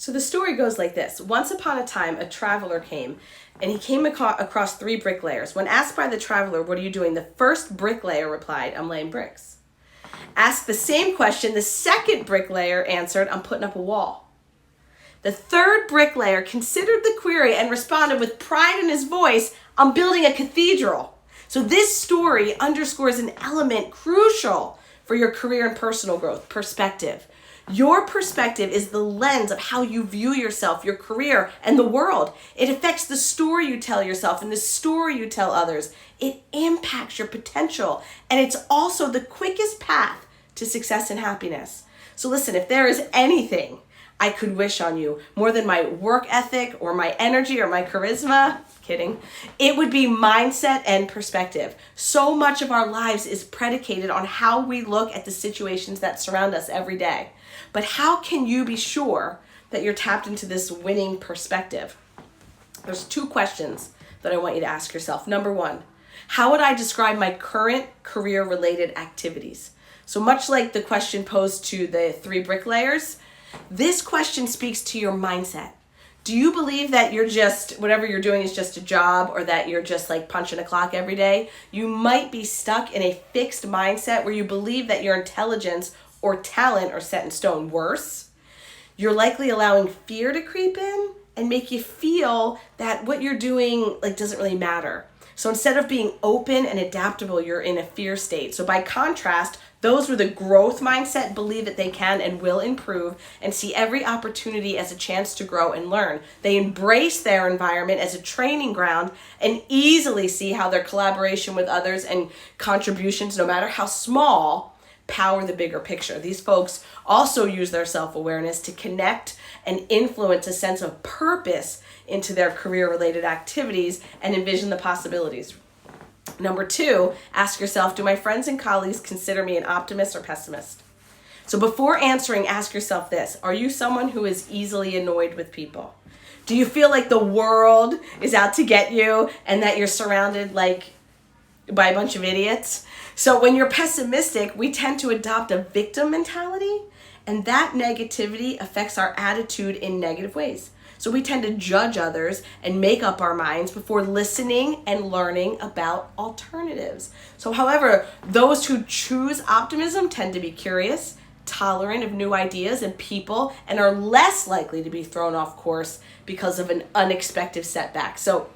So the story goes like this. Once upon a time, a traveler came, and he came across 3 bricklayers. When asked by the traveler, "What are you doing?" the first bricklayer replied, "I'm laying bricks." Asked the same question, the second bricklayer answered, "I'm putting up a wall." The third bricklayer considered the query and responded with pride in his voice, "I'm building a cathedral." So this story underscores an element crucial for your career and personal growth: perspective. Your perspective is the lens of how you view yourself, your career, and the world. It affects the story you tell yourself and the story you tell others. It impacts your potential, and it's also the quickest path to success and happiness. So listen, if there is anything I could wish on you more than my work ethic or my energy or my charisma, kidding, it would be mindset and perspective. So much of our lives is predicated on how we look at the situations that surround us every day. But how can you be sure that you're tapped into this winning perspective? There's 2 questions that I want you to ask yourself. Number 1, how would I describe my current career-related activities? So much like the question posed to the 3 bricklayers, this question speaks to your mindset. Do you believe that you're just, whatever you're doing is just a job, or that you're just like punching a clock every day? You might be stuck in a fixed mindset where you believe that your intelligence or talent are set in stone. Worse, you're likely allowing fear to creep in and make you feel that what you're doing doesn't really matter. So instead of being open and adaptable, you're in a fear state. So by contrast, those with a growth mindset believe that they can and will improve and see every opportunity as a chance to grow and learn. They embrace their environment as a training ground and easily see how their collaboration with others and contributions, no matter how small, power the bigger picture. These folks also use their self-awareness to connect and influence a sense of purpose into their career-related activities and envision the possibilities. Number 2, ask yourself, do my friends and colleagues consider me an optimist or pessimist? So before answering, ask yourself this: are you someone who is easily annoyed with people? Do you feel like the world is out to get you and that you're surrounded by a bunch of idiots? So when you're pessimistic, we tend to adopt a victim mentality, and that negativity affects our attitude in negative ways. So we tend to judge others and make up our minds before listening and learning about alternatives. So however, those who choose optimism tend to be curious, tolerant of new ideas and people, and are less likely to be thrown off course because of an unexpected setback. So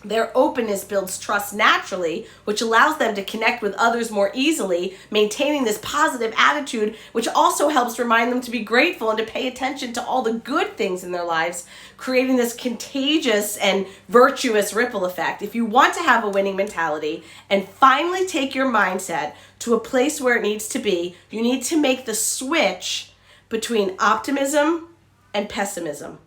their openness builds trust naturally, which allows them to connect with others more easily, maintaining this positive attitude, which also helps remind them to be grateful and to pay attention to all the good things in their lives, creating this contagious and virtuous ripple effect. If you want to have a winning mentality and finally take your mindset to a place where it needs to be, you need to make the switch between optimism and pessimism.